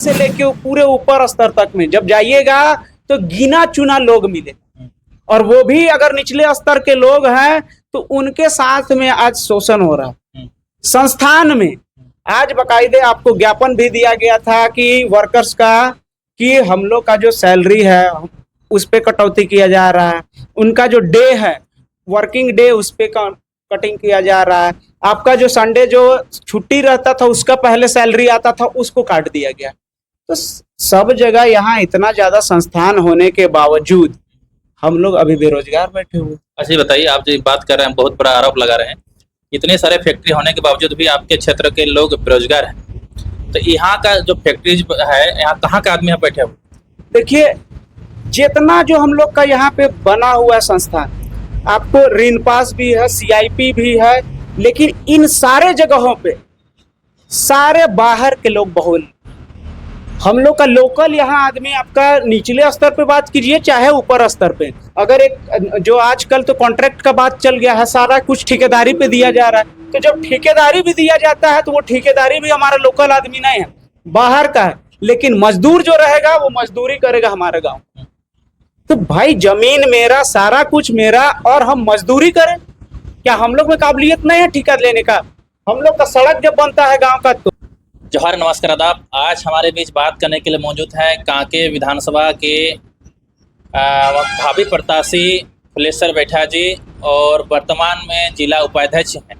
से लेके पूरे ऊपर स्तर तक में जब जाइएगा तो गिना चुना लोग मिले, और वो भी अगर निचले स्तर के लोग हैं तो उनके साथ में आज शोषण हो रहा है। संस्थान में आज बाकायदे आपको ज्ञापन भी दिया गया था कि वर्कर्स का, कि हम लोग का जो सैलरी है उस पे कटौती किया जा रहा है, उनका जो डे है वर्किंग डे उस पे कटिंग किया जा रहा है, आपका जो संडे जो छुट्टी रहता था उसका पहले सैलरी आता था उसको काट दिया गया। तो सब जगह यहाँ इतना ज्यादा संस्थान होने के बावजूद हम लोग अभी बेरोजगार बैठे हुए। अच्छा बताइए, आप जो बात कर रहे हैं, बहुत बड़ा आरोप लगा रहे हैं, इतने सारे फैक्ट्री होने के बावजूद भी आपके क्षेत्र के लोग बेरोजगार हैं, तो यहाँ का जो फैक्ट्रीज है यहाँ कहाँ का आदमी यहाँ बैठे हुए? देखिए, जितना जो हम लोग का यहाँ पे बना हुआ है संस्थान, आपको ऋण पास भी है, CIP भी है, लेकिन इन सारे जगहों पे सारे बाहर के लोग बहुल। हम लोग का लोकल यहाँ आदमी, आपका निचले स्तर पे बात कीजिए चाहे ऊपर स्तर पे, अगर एक जो आजकल तो कॉन्ट्रैक्ट का बात चल गया है, सारा कुछ ठेकेदारी पे दिया जा रहा है, तो जब ठेकेदारी भी दिया जाता है तो वो ठेकेदारी भी हमारा लोकल आदमी नहीं है, बाहर का है, लेकिन मजदूर जो रहेगा वो मजदूरी करेगा हमारे गाँव। तो भाई जमीन मेरा, सारा कुछ मेरा, और हम मजदूरी करें? क्या हम लोग में काबिलियत नहीं है ठेका लेने का? हम लोग का सड़क जब बनता है गांव का तो। जोहार, नमस्कार, आदाब। आज हमारे बीच बात करने के लिए मौजूद है कांके विधानसभा के भावी प्रत्याशी फुलेश्वर बैठा जी, और वर्तमान में जिला उपाध्यक्ष हैं,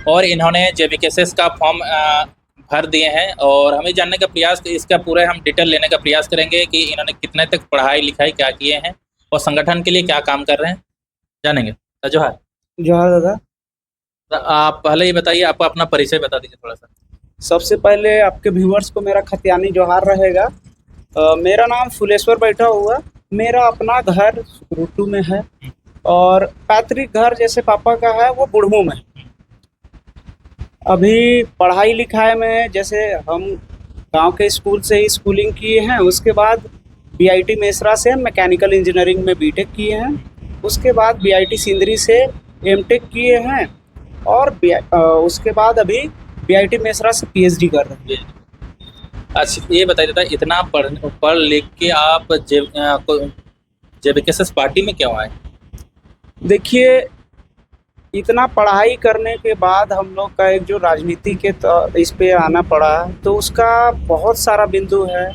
और इन्होंने JBKSS का फॉर्म भर दिए हैं, और हमें जानने का प्रयास, इसका पूरा हम डिटेल लेने का प्रयास करेंगे कि इन्होंने कितने तक पढ़ाई लिखाई क्या किए हैं और संगठन के लिए क्या काम कर रहे हैं, जानेंगे। तो जोहार। जोहार दादा। तो आप पहले ये बताइए, आपका अपना परिचय बता दीजिए थोड़ा सा। सबसे पहले आपके व्यूअर्स को मेरा खतियानी जोहार रहेगा। मेरा नाम फुलेश्वर बैठा हुआ, मेरा अपना घर रूटू में है, और पैतृक घर जैसे पापा का है वो बुढ़मू में। अभी पढ़ाई लिखाई में जैसे हम गांव के स्कूल से ही स्कूलिंग किए हैं, उसके बाद BIT मेसरा से मैकेनिकल इंजीनियरिंग में BTech किए हैं, उसके बाद BIT सिंदरी से MTech किए हैं, और उसके बाद अभी BIT मेसरा से PhD कर रहे हैं। अच्छा ये बताइए था, इतना पढ़ लिख के आप JBKSS पार्टी में क्यों आए? देखिए, इतना पढ़ाई करने के बाद हम लोग का एक जो राजनीति के इस पे आना पड़ा, तो उसका बहुत सारा बिंदु है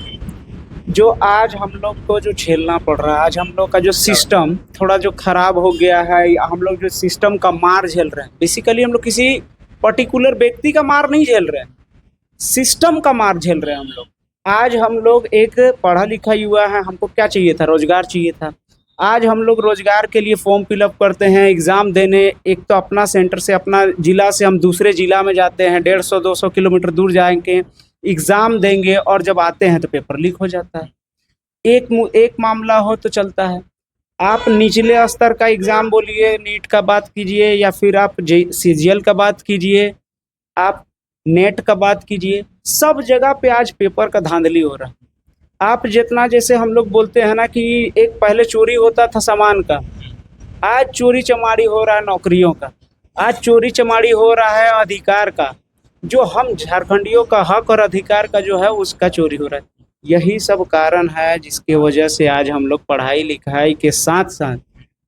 जो आज हम लोग को जो झेलना पड़ रहा है। आज हम लोग का जो सिस्टम थोड़ा जो खराब हो गया है, हम लोग जो सिस्टम का मार झेल रहे हैं। बेसिकली हम लोग किसी पर्टिकुलर व्यक्ति का मार नहीं झेल रहे हैं, सिस्टम का मार झेल रहे हैं हम लोग। आज हम लोग एक पढ़ा लिखा युवा है, हमको क्या चाहिए था? रोजगार चाहिए था। आज हम लोग रोजगार के लिए फॉर्म फिलअप करते हैं, एग्ज़ाम देने, एक तो अपना सेंटर से, अपना ज़िला से हम दूसरे ज़िला में जाते हैं, 150-200 किलोमीटर दूर जाएंगे, एग्ज़ाम देंगे, और जब आते हैं तो पेपर लीक हो जाता है। एक मामला हो तो चलता है, आप निचले स्तर का एग्ज़ाम बोलिए, नीट का बात कीजिए, या फिर आप CGL का बात कीजिए, आप नेट का बात कीजिए, सब जगह पे आज पेपर का धांधली हो रहा है। आप जितना, जैसे हम लोग बोलते हैं ना कि एक पहले चोरी होता था सामान का, आज चोरी चमारी हो रहा है नौकरियों का, आज चोरी चमारी हो रहा है अधिकार का, जो हम झारखंडियों का हक और अधिकार का जो है उसका चोरी हो रहा है। यही सब कारण है जिसकी वजह से आज हम लोग पढ़ाई लिखाई के साथ साथ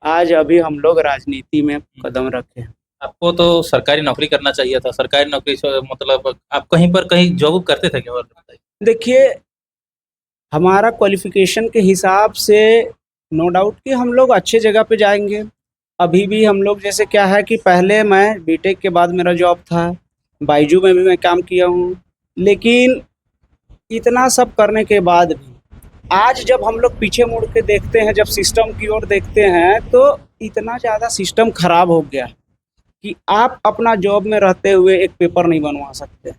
आज अभी हम लोग राजनीति में कदम रखे हैं। आपको तो सरकारी नौकरी करना चाहिए था, सरकारी नौकरी मतलब आप कहीं जॉब करते थे क्या? देखिए, हमारा क्वालिफिकेशन के हिसाब से नो डाउट कि हम लोग अच्छे जगह पे जाएंगे। अभी भी हम लोग, जैसे क्या है कि पहले मैं BTech के बाद मेरा जॉब था, बायजू में भी मैं काम किया हूँ, लेकिन इतना सब करने के बाद भी आज जब हम लोग पीछे मुड़ के देखते हैं, जब सिस्टम की ओर देखते हैं, तो इतना ज़्यादा सिस्टम खराब हो गया कि आप अपना जॉब में रहते हुए एक पेपर नहीं बनवा सकते।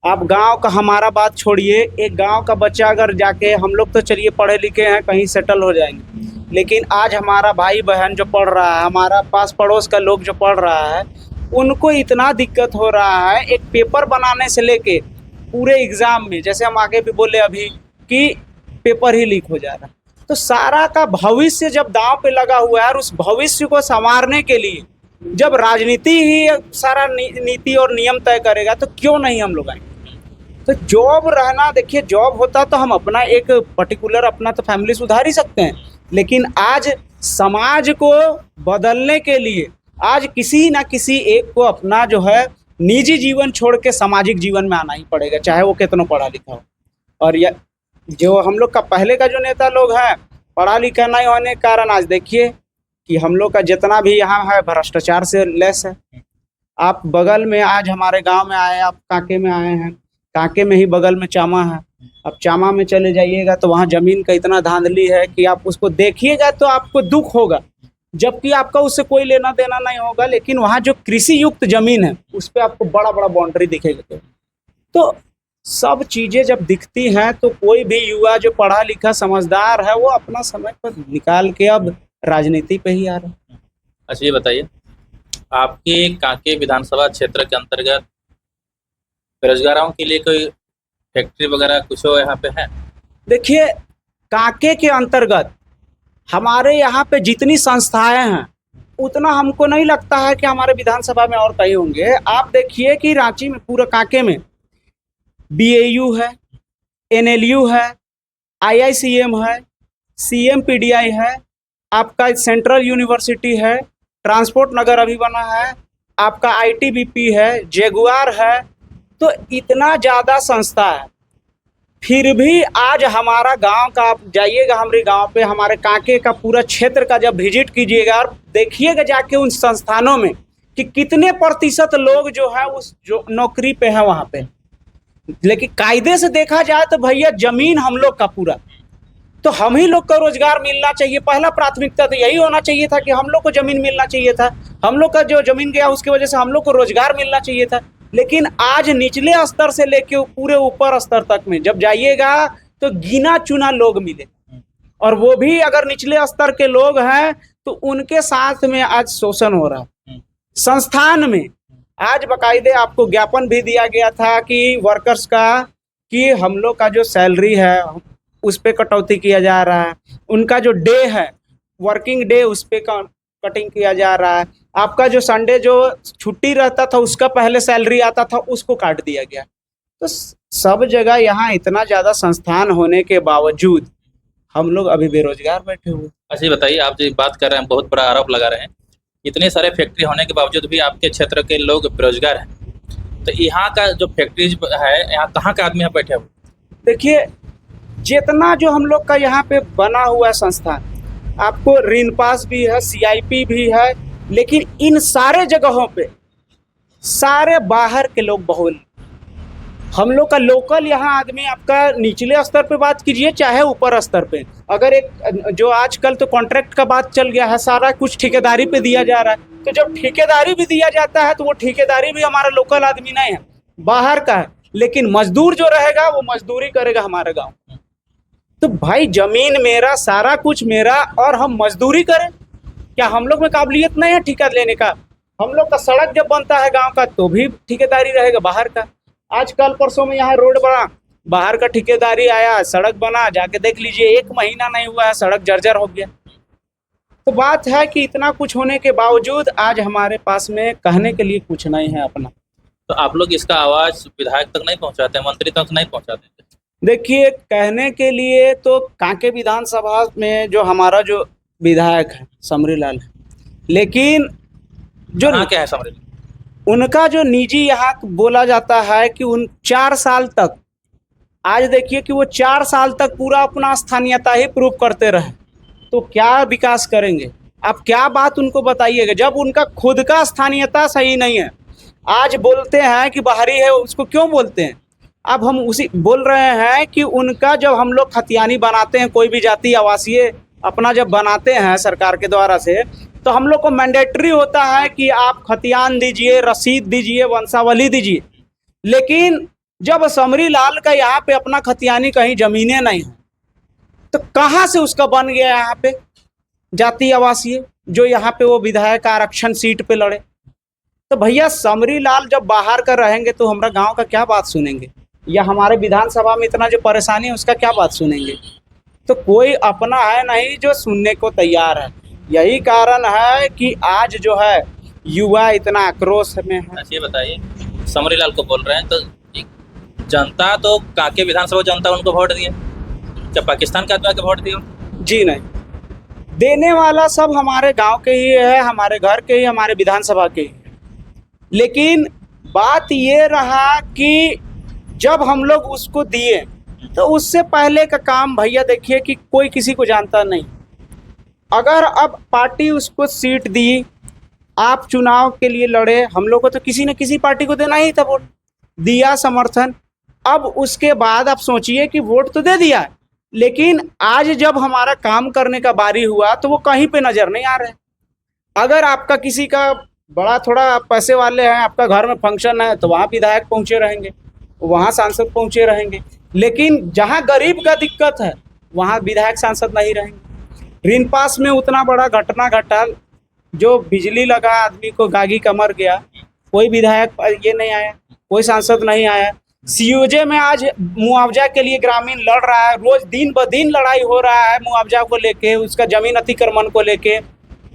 आप गांव का, हमारा बात छोड़िए, एक गांव का बच्चा अगर जाके, हम लोग तो चलिए पढ़े लिखे हैं, कहीं सेटल हो जाएंगे, लेकिन आज हमारा भाई बहन जो पढ़ रहा है, हमारा पास पड़ोस का लोग जो पढ़ रहा है, उनको इतना दिक्कत हो रहा है एक पेपर बनाने से लेके पूरे एग्ज़ाम में, जैसे हम आगे भी बोले अभी कि पेपर ही लीक हो जा रहा है। तो सारा का भविष्य जब दांव पे लगा हुआ है, और उस भविष्य को संवारने के लिए जब राजनीति ही सारा नीति और नियम तय करेगा, तो क्यों नहीं हम लोग आएंगे? तो जॉब रहना, देखिए जॉब होता तो हम अपना एक पर्टिकुलर अपना तो फैमिली सुधार ही सकते हैं, लेकिन आज समाज को बदलने के लिए आज किसी ना किसी एक को अपना जो है निजी जीवन छोड़ के सामाजिक जीवन में आना ही पड़ेगा, चाहे वो कितना पढ़ा लिखा हो। और यह जो हम लोग का पहले का जो नेता लोग हैं, पढ़ा लिखा नहीं होने के कारण आज देखिए कि हम लोग का जितना भी यहाँ है भ्रष्टाचार से लेस है। आप बगल में आज हमारे गांव में आए, आप कांके में आए हैं, कांके में ही बगल में चामा है। अब चामा में चले जाइएगा तो वहाँ जमीन का इतना धांधली है कि आप उसको देखिएगा तो आपको दुख होगा, जबकि आपका उससे कोई लेना देना नहीं होगा, लेकिन वहाँ जो कृषि युक्त जमीन है उस पर आपको बड़ा बड़ा बाउंड्री दिखेगा। तो सब चीजें जब दिखती हैं तो कोई भी युवा जो पढ़ा लिखा समझदार है वो अपना समय पर निकाल के अब राजनीति पे ही आ रहा है। अच्छा ये बताइए, आपके कांके विधानसभा क्षेत्र के अंतर्गत बेरोजगारों के लिए कोई फैक्ट्री वगैरह कुछ हो यहाँ पे है? देखिए कांके के अंतर्गत हमारे यहाँ पे जितनी संस्थाएं हैं उतना हमको नहीं लगता है कि हमारे विधानसभा में और कहीं होंगे। आप देखिए कि रांची में पूरा कांके में BAU है, NLU है, IICM है, CMPDI है, आपका सेंट्रल यूनिवर्सिटी है, ट्रांसपोर्ट नगर अभी बना है, आपका ITBP है, जगुआर है। तो इतना ज़्यादा संस्था है, फिर भी आज हमारा गांव का, आप जाइएगा हमारे गांव पे, हमारे कांके का पूरा क्षेत्र का जब विजिट कीजिएगा और देखिएगा जाके उन संस्थानों में कि कितने प्रतिशत लोग जो है उस जो नौकरी पे है वहाँ पे। लेकिन कायदे से देखा जाए तो भैया जमीन हम लोग का पूरा, तो हम ही लोग को रोजगार मिलना चाहिए। पहला प्राथमिकता तो यही होना चाहिए था कि हम लोग को जमीन मिलना चाहिए था। हम लोग का जो जमीन गया उसकी वजह से हम लोग को रोजगार मिलना चाहिए था। लेकिन आज निचले स्तर से लेके पूरे ऊपर स्तर तक में जब जाइएगा तो गिना चुना लोग मिले, और वो भी अगर निचले स्तर के लोग हैं तो उनके साथ में आज शोषण हो रहा है। संस्थान में आज बाकायदे आपको ज्ञापन भी दिया गया था कि वर्कर्स का, कि हम लोग का जो सैलरी है उस पे कटौती किया जा रहा है, उनका जो डे है वर्किंग डे उस पे कटिंग किया जा रहा है, आपका जो संडे जो छुट्टी रहता था उसका पहले सैलरी आता था उसको काट दिया गया। तो सब जगह यहाँ इतना ज़्यादा संस्थान होने के बावजूद हम लोग अभी बेरोजगार बैठे हुए। अच्छा ये बताइए, आप जो बात कर रहे हैं बहुत बड़ा आरोप लगा रहे हैं, इतने सारे फैक्ट्री होने के बावजूद भी आपके क्षेत्र के लोग बेरोजगार हैं, तो यहाँ का जो फैक्ट्रीज है यहाँ कहाँ के आदमी यहाँ बैठे हुए? देखिए जितना जो हम लोग का यहाँ पे बना हुआ संस्थान, आपको रिनपास भी है, CIP भी है, लेकिन इन सारे जगहों पे सारे बाहर के लोग बहुल। हम लोग का लोकल यहाँ आदमी, आपका निचले स्तर पे बात कीजिए चाहे ऊपर स्तर पे, अगर एक जो आजकल तो कॉन्ट्रैक्ट का बात चल गया है, सारा कुछ ठेकेदारी पे दिया जा रहा है। तो जब ठेकेदारी भी दिया जाता है तो वो ठेकेदारी भी हमारा लोकल आदमी नहीं है, बाहर का है, लेकिन मजदूर जो रहेगा वो मजदूरी करेगा हमारे गाँव। तो भाई जमीन मेरा, सारा कुछ मेरा, और हम मजदूरी करें? क्या हम लोग में काबिलियत नहीं है ठेका लेने का? हम लोग का सड़क जब बनता है गांव का तो भी ठेकेदारी रहेगा बाहर का। आज कल परसों में यहाँ रोड बना, बाहर का ठेकेदारी आया, सड़क बना, जाके देख लीजिए 1 महीना नहीं हुआ है सड़क जर्जर हो गया। तो बात है कि इतना कुछ होने के बावजूद आज हमारे पास में कहने के लिए कुछ नहीं है अपना। तो आप लोग इसका आवाज विधायक तक नहीं पहुँचाते, मंत्री तक नहीं पहुँचाते? देखिए कहने के लिए तो कांके विधानसभा में जो हमारा जो विधायक है समरी लाल है, लेकिन जो क्या है समरी, उनका जो निजी यहाँ बोला जाता है कि उन 4 साल तक, आज देखिए कि वो 4 साल तक पूरा अपना स्थानीयता ही प्रूव करते रहे, तो क्या विकास करेंगे? आप क्या बात उनको बताइएगा जब उनका खुद का स्थानीयता सही नहीं है? आज बोलते हैं कि बाहरी है, उसको क्यों बोलते हैं? अब हम उसी बोल रहे हैं कि उनका जब हम लोग खतियानी बनाते हैं, कोई भी जाति आवासीय अपना जब बनाते हैं सरकार के द्वारा से, तो हम लोग को मैंडेटरी होता है कि आप खतियान दीजिए, रसीद दीजिए, वंशावली दीजिए। लेकिन जब समरी लाल का यहाँ पे अपना खतियानी कहीं जमीनें नहीं है तो कहाँ से उसका बन गया यहाँ पे जाति आवासीय, जो यहाँ पे वो विधायक आरक्षण सीट पे लड़े? तो भैया समरी लाल जब बाहर कर रहेंगे तो हमारा गांव का क्या बात सुनेंगे, या हमारे विधानसभा में इतना जो परेशानी है उसका क्या बात सुनेंगे? तो कोई अपना है नहीं जो सुनने को तैयार है। यही कारण है कि आज जो है युवा इतना आक्रोश में है। ये बताइए, समरी लाल को बोल रहे हैं तो जनता तो कांके विधानसभा जनता उनको वोट दिए, क्या पाकिस्तान के आदमी के वोट दिए? जी नहीं, देने वाला सब हमारे गांव के ही है, हमारे घर के ही, हमारे विधानसभा के ही। लेकिन बात ये रहा कि जब हम लोग उसको दिए तो उससे पहले का काम भैया देखिए कि कोई किसी को जानता नहीं। अगर अब पार्टी उसको सीट दी, आप चुनाव के लिए लड़े, हम लोग को तो किसी न किसी पार्टी को देना ही था वोट, दिया समर्थन। अब उसके बाद आप सोचिए कि वोट तो दे दिया, लेकिन आज जब हमारा काम करने का बारी हुआ तो वो कहीं पे नजर नहीं आ रहे। अगर आपका किसी का बड़ा थोड़ा पैसे वाले हैं, आपका घर में फंक्शन है तो वहाँ विधायक पहुँचे रहेंगे, वहाँ सांसद पहुँचे रहेंगे, लेकिन जहाँ गरीब का दिक्कत है वहाँ विधायक सांसद नहीं रहेंगे। ऋण पास में उतना बड़ा घटना घटा, जो बिजली लगा आदमी को, गागी का मर गया, कोई विधायक ये नहीं आया, कोई सांसद नहीं आया। सीओजे में आज मुआवजा के लिए ग्रामीण लड़ रहा है, रोज दिन ब दिन लड़ाई हो रहा है मुआवजा को लेके, उसका जमीन अतिक्रमण को लेके।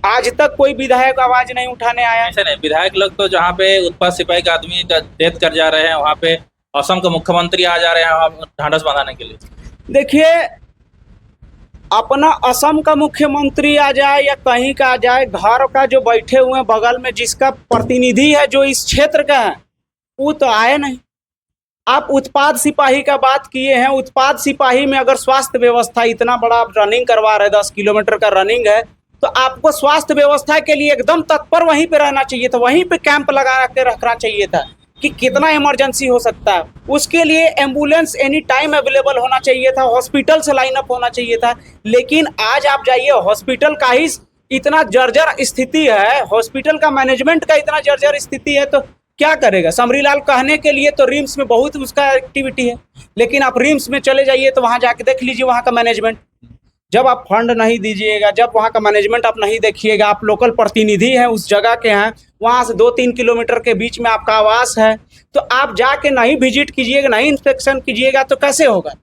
आज तक कोई विधायक आवाज नहीं उठाने आया। ऐसा नहीं, विधायक लोग तो जहाँ पे उत्पाद सिपाही का आदमी का डेथ कर जा रहे हैं, वहाँ पे असम के मुख्यमंत्री आ जा रहे हैं ढांढस बंधाने के लिए। देखिए, अपना असम का मुख्यमंत्री आ जाए या कहीं का आ जाए, घर का जो बैठे हुए हैं बगल में, जिसका प्रतिनिधि है जो इस क्षेत्र का है, वो तो आए नहीं। आप उत्पाद सिपाही का बात किए हैं, उत्पाद सिपाही में अगर स्वास्थ्य व्यवस्था इतना बड़ा आप रनिंग करवा रहे, 10 किलोमीटर का रनिंग है, तो आपको स्वास्थ्य व्यवस्था के लिए एकदम तत्पर वहीं पे रहना चाहिए था, वहीं पे कैंप लगा के रखना चाहिए था कि कितना इमरजेंसी हो सकता है। उसके लिए एम्बुलेंस एनी टाइम अवेलेबल होना चाहिए था, हॉस्पिटल से लाइन अप होना चाहिए था। लेकिन आज आप जाइए, हॉस्पिटल का ही इतना जर्जर स्थिति है, हॉस्पिटल का मैनेजमेंट का इतना जर्जर स्थिति है, तो क्या करेगा समरीलाल? कहने के लिए तो रिम्स में बहुत उसका एक्टिविटी है, लेकिन आप रिम्स में चले जाइए तो वहाँ जाके देख लीजिए वहाँ का मैनेजमेंट। जब आप फंड नहीं दीजिएगा, जब वहाँ का मैनेजमेंट आप नहीं देखिएगा, आप लोकल प्रतिनिधि हैं, उस जगह के हैं, वहाँ से 2-3 किलोमीटर के बीच में आपका आवास है, तो आप जाके नहीं विजिट कीजिएगा, नहीं इंस्पेक्शन कीजिएगा तो कैसे होगा?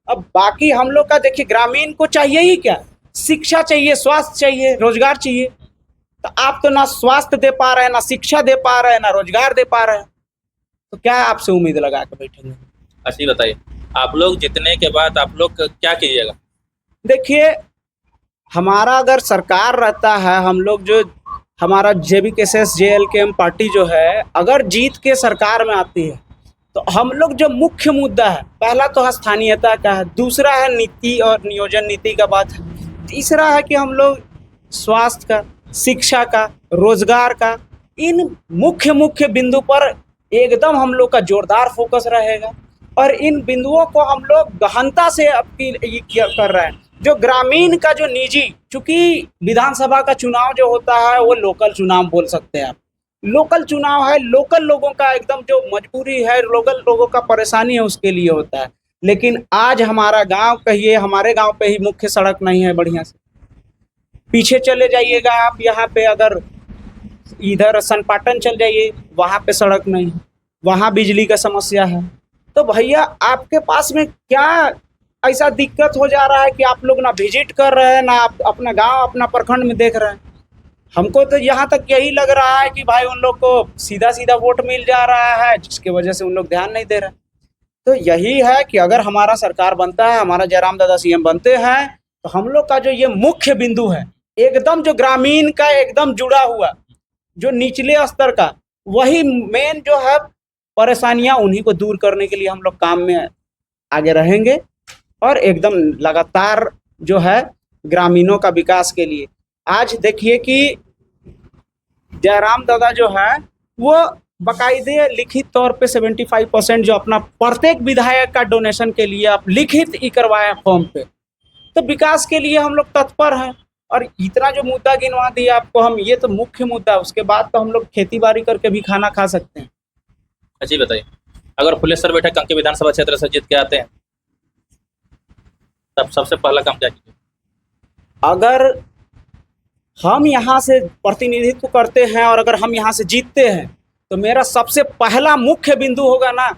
अब बाकी हम लोग का देखिए, ग्रामीण को चाहिए ही क्या? शिक्षा चाहिए, स्वास्थ्य चाहिए, रोजगार चाहिए। तो आप तो ना स्वास्थ्य दे पा रहे हैं, ना शिक्षा दे पा रहे हैं, ना रोजगार दे पा रहे हैं, तो क्या आपसे उम्मीद लगा के बैठेंगे? अच्छा बताइए, आप लोग जीतने के बाद आप लोग क्या कीजिएगा? देखिए, हमारा अगर सरकार रहता है, हम लोग जो हमारा JVKS JLKM पार्टी जो है, अगर जीत के सरकार में आती है तो हम लोग जो मुख्य मुद्दा है, पहला तो स्थानीयता का है, दूसरा है नीति और नियोजन नीति का बात है, तीसरा है कि हम लोग स्वास्थ्य का, शिक्षा का, रोजगार का, इन मुख्य बिंदु पर एकदम हम लोग का जोरदार फोकस रहेगा। और इन बिंदुओं को हम लोग गहनता से अपनी कर रहे हैं। जो ग्रामीण का जो निजी, चूंकि विधानसभा का चुनाव जो होता है वो लोकल चुनाव बोल सकते हैं आप, लोकल चुनाव है, लोकल लोगों का एकदम जो मजबूरी है, लोकल लोगों का परेशानी है, उसके लिए होता है। लेकिन आज हमारा गांव कहिए, हमारे गांव पे ही मुख्य सड़क नहीं है बढ़िया से। पीछे चले जाइएगा आप, यहाँ पे अगर इधर सनपाटन चल जाइए, वहाँ पे सड़क नहीं है, वहाँ बिजली का समस्या है। तो भैया आपके पास में क्या ऐसा दिक्कत हो जा रहा है कि आप लोग ना विजिट कर रहे हैं, ना आप अपना गांव, अपना प्रखंड में देख रहे हैं? हमको तो यहाँ तक यही लग रहा है कि भाई उन लोग को सीधा सीधा वोट मिल जा रहा है, जिसकी वजह से उन लोग ध्यान नहीं दे रहे। तो यही है कि अगर हमारा सरकार बनता है, हमारा जयराम दादा CM बनते हैं, तो हम लोग का जो ये मुख्य बिंदु है, एकदम जो ग्रामीण का एकदम जुड़ा हुआ, जो निचले स्तर का, वही मेन जो है परेशानियां, उन्हीं को दूर करने के लिए हम लोग काम में आगे रहेंगे और एकदम लगातार जो है ग्रामीणों का विकास के लिए। आज देखिए कि जयराम दादा जो है वो बाकायदे लिखित तौर पे 75% जो अपना प्रत्येक विधायक का डोनेशन के लिए आप लिखित ही करवाए फॉर्म पे। तो विकास के लिए हम लोग तत्पर हैं। और इतना जो मुद्दा गिनवा दिया आपको हम, ये तो मुख्य मुद्दा है, उसके बाद तो हम लोग खेती बाड़ी करके भी खाना खा सकते हैं। अच्छा बताइए, अगर फुलेश्वर बैठक कांके विधानसभा क्षेत्र से जीत के आते हैं तब सबसे पहला काम क्या कीजिए? अगर हम यहाँ से प्रतिनिधित्व करते हैं और अगर हम यहाँ से जीतते हैं, तो मेरा सबसे पहला मुख्य बिंदु होगा ना,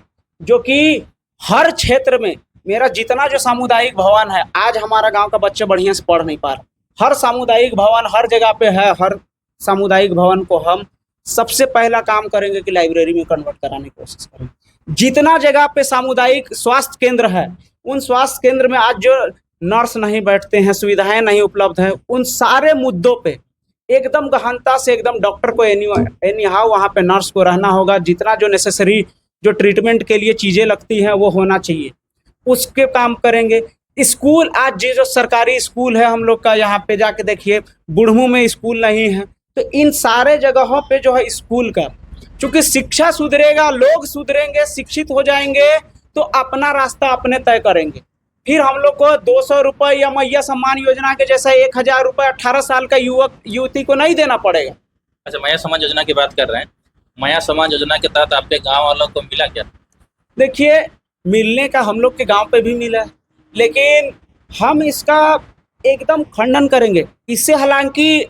जो कि हर क्षेत्र में मेरा जितना जो सामुदायिक भवन है, आज हमारा गांव का बच्चे बढ़िया से पढ़ नहीं पा रहा, हर सामुदायिक भवन हर जगह पे है, हर सामुदायिक भवन को हम सबसे पहला काम करेंगे कि लाइब्रेरी में कन्वर्ट कराने की कोशिश करेंगे। जितना जगह पे सामुदायिक स्वास्थ्य केंद्र है, उन स्वास्थ्य केंद्र में आज जो नर्स नहीं बैठते हैं, सुविधाएं नहीं उपलब्ध हैं, उन सारे मुद्दों पे एकदम गहनता से एकदम डॉक्टर को एनी हाउ वहाँ पे नर्स को रहना होगा। जितना जो नेसेसरी जो ट्रीटमेंट के लिए चीज़ें लगती हैं वो होना चाहिए, उसके काम करेंगे। स्कूल आज जो सरकारी स्कूल है हम लोग का, यहाँ पे जाके देखिए बुढ़मू में स्कूल नहीं है। तो इन सारे जगहों पे जो है स्कूल का, चूंकि शिक्षा सुधरेगा, लोग सुधरेंगे, शिक्षित हो जाएंगे तो अपना रास्ता अपने तय करेंगे। फिर हम लोग को 200 रुपये या मैया सम्मान योजना के जैसा 1000 रुपये 18 साल का युवक युवती को नहीं देना पड़ेगा। अच्छा, माया समाज योजना की बात कर रहे हैं। माया समाज योजना के तहत आपके गांव वालों को मिला क्या? देखिए, मिलने का हम लोग के गांव पे भी मिला है, लेकिन हम इसका एकदम खंडन करेंगे। इससे हालांकि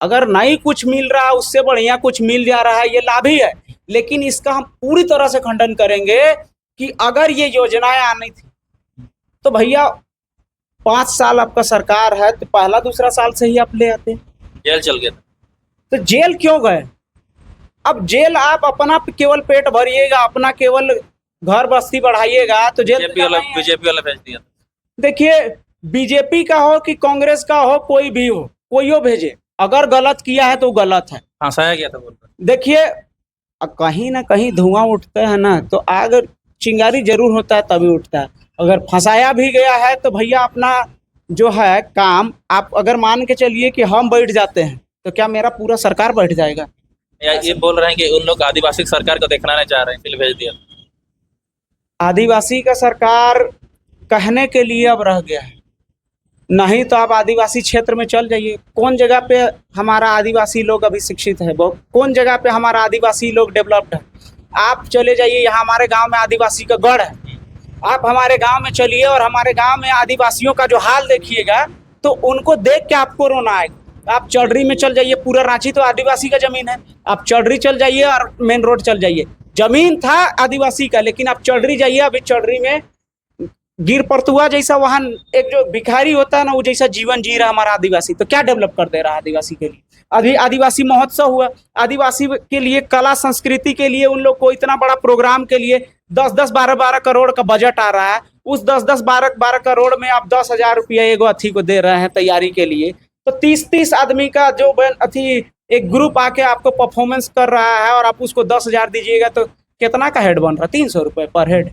अगर नहीं कुछ मिल रहा, उससे बढ़िया कुछ मिल जा रहा है, ये लाभ ही है, लेकिन इसका हम पूरी तरह से खंडन करेंगे कि अगर ये योजनाएं आनी थी तो भैया 5 साल आपका सरकार है तो पहला दूसरा साल से ही आप ले आते। जेल चल गया था तो जेल क्यों गए? अब जेल आप अपना केवल पेट भरिएगा, अपना केवल घर बस्ती बढ़ाइएगा तो जेल बीजेपी वाला भेज दिया। देखिए, बीजेपी का हो कि कांग्रेस का हो, कोई भी हो, कोई हो भेजे, अगर गलत किया है तो गलत है। फंसाया गया था बोलकर। देखिए, कहीं ना कहीं धुआं उठता है ना, तो आग चिंगारी जरूर होता है तभी उठता है। अगर फंसाया भी गया है तो भैया अपना जो है काम, आप अगर मान के चलिए कि हम बैठ जाते हैं तो क्या मेरा पूरा सरकार बैठ जाएगा? या ये बोल रहे हैं कि उन लोग आदिवासी सरकार को देखना नहीं चाह रहे हैं, इसलिए भेज दिया। आदिवासी का सरकार कहने के लिए अब रह गया है, नहीं तो आप आदिवासी क्षेत्र में चल जाइए, कौन जगह पे हमारा आदिवासी लोग अभी शिक्षित है, कौन जगह पे हमारा आदिवासी लोग डेवलप्ड है। आप चले जाइए, यहाँ हमारे गांव में आदिवासी का गढ़ है, आप हमारे गांव में चलिए और हमारे गांव में आदिवासियों का जो हाल देखिएगा तो उनको देख के आपको रोना आएगा। आप चौधरी में चल जाइए, पूरा रांची तो आदिवासी का जमीन है, आप चौधरी चल जाइए और मेन रोड चल जाइए, जमीन था आदिवासी का, लेकिन आप चौधरी जाइए, अभी चौधरी में गिर परतुआ जैसा वहाँ एक जो भिखारी होता है ना, वो जैसा जीवन जी रहा हमारा आदिवासी। तो क्या डेवलप कर दे रहा है आदिवासी के लिए? अभी आदिवासी महोत्सव हुआ, आदिवासी के लिए, कला संस्कृति के लिए उन लोग को इतना बड़ा प्रोग्राम के लिए 10-10, 12-12 करोड़ का बजट आ रहा है। उस 10-10, 12-12 करोड़ में आप 10,000 रुपया एगो अथी को दे रहे हैं तैयारी के लिए, तो 30-30 आदमी का जो अथी एक ग्रुप आके आपको परफॉर्मेंस कर रहा है और आप उसको 10,000 दीजिएगा तो कितना का हेड बन रहा है? 300 रुपये पर हेड।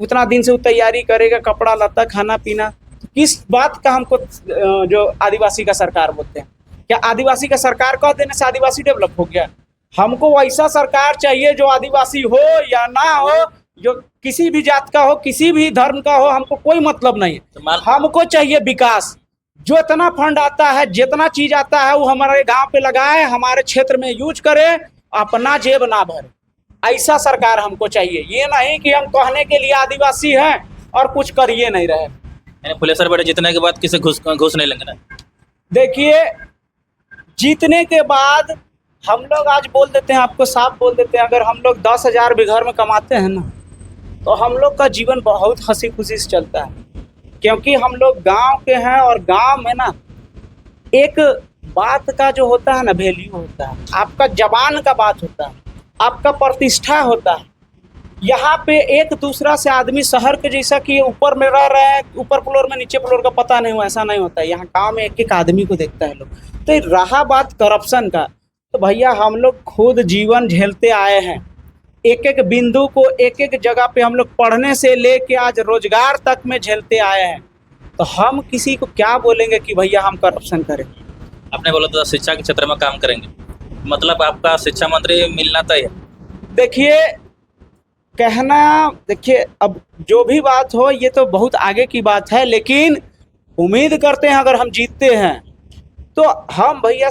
उतना दिन से वो तैयारी करेगा, कपड़ा लत्ता खाना पीना, तो किस बात का हमको जो आदिवासी का सरकार बोलते हैं? क्या आदिवासी का सरकार कह देने से आदिवासी डेवलप हो गया? हमको वैसा सरकार चाहिए जो आदिवासी हो या ना हो, जो किसी भी जात का हो, किसी भी धर्म का हो, हमको कोई मतलब नहीं है। हमको चाहिए विकास। जो इतना फंड आता है, जितना चीज आता है वो हमारे गांव पे लगाए, हमारे क्षेत्र में यूज करे, अपना जेब ना भरे। ऐसा सरकार हमको चाहिए, ये नहीं कि हम कहने के लिए आदिवासी हैं और कुछ करिए नहीं रहे। पुलिस बेटे जीतने के बाद किसी घुस नहीं लेंगे ना? देखिए, जीतने के बाद हम लोग आज बोल देते हैं, आपको साफ बोल देते हैं, अगर हम लोग 10,000 भी घर में कमाते हैं ना तो हम लोग का जीवन बहुत हंसी खुशी से चलता है, क्योंकि हम लोग गांव के हैं और गांव में ना एक बात का जो होता है ना वैल्यू होता है, आपका जबान का बात होता है, आपका प्रतिष्ठा होता है। यहाँ पे एक दूसरा से आदमी शहर के जैसा कि ऊपर में रह रहे हैं, ऊपर फ्लोर में नीचे फ्लोर का पता नहीं हो, ऐसा नहीं होता है। यहाँ गाँव में एक एक आदमी को देखता है लोग। तो रहा बात करप्शन का, तो भैया हम लोग खुद जीवन झेलते आए हैं, एक एक बिंदु को एक एक जगह पे हम लोग पढ़ने से लेके आज रोजगार तक में झेलते आए हैं। तो हम किसी को क्या बोलेंगे कि भैया हम करप्शन करें? आपने बोला था शिक्षा के क्षेत्र में काम करेंगे, मतलब आपका शिक्षा मंत्री मिलना तय है? देखिए, देखिए अब जो भी बात हो ये तो बहुत आगे की बात है, लेकिन उम्मीद करते हैं अगर हम जीतते हैं तो हम भैया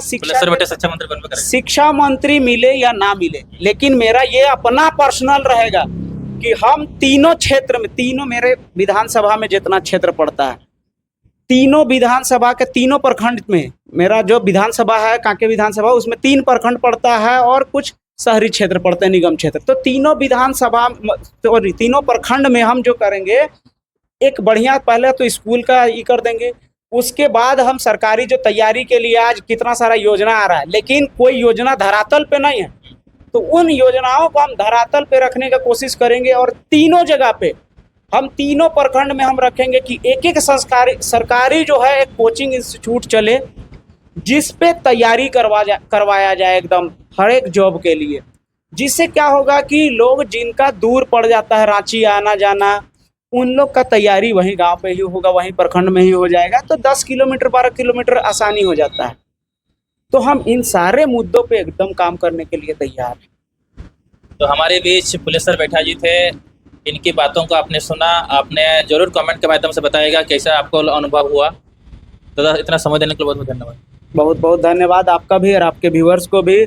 शिक्षा मंत्री मिले या ना मिले, लेकिन मेरा ये अपना पर्सनल रहेगा कि हम तीनों क्षेत्र में, तीनों मेरे विधानसभा में जितना क्षेत्र पड़ता है, तीनों विधानसभा के तीनों प्रखंड में, मेरा जो विधानसभा है कांके विधानसभा, उसमें 3 प्रखंड पड़ता है और कुछ शहरी क्षेत्र पड़ते हैं, निगम क्षेत्र। तो तीनों विधानसभा तो तीनों प्रखंड में हम जो करेंगे, एक बढ़िया पहले तो स्कूल का ये कर देंगे, उसके बाद हम सरकारी जो तैयारी के लिए आज कितना सारा योजना आ रहा है, लेकिन कोई योजना धरातल पे नहीं है। तो उन योजनाओं को हम धरातल पे रखने का कोशिश करेंगे और तीनों जगह पे हम तीनों प्रखंड में हम रखेंगे कि एक एक सरकारी जो है एक कोचिंग इंस्टीट्यूट चले जिस पे तैयारी करवाया जाए एकदम हर एक जॉब के लिए, जिससे क्या होगा कि लोग जिनका दूर पड़ जाता है रांची आना जाना, उन लोग का तैयारी वहीं गांव पे ही होगा, वहीं प्रखंड में ही हो जाएगा, तो 10 किलोमीटर 12 किलोमीटर आसानी हो जाता है। तो हम इन सारे मुद्दों पे एकदम काम करने के लिए तैयार हैं। तो हमारे बीच फुलेश्वर बैठा जी थे, इनकी बातों को आपने सुना, आपने जरूर कमेंट के माध्यम से बताएगा कैसा आपको अनुभव हुआ। तो इतना समय देने के लिए बहुत बहुत धन्यवाद। बहुत बहुत धन्यवाद आपका भी और आपके व्यूअर्स को भी।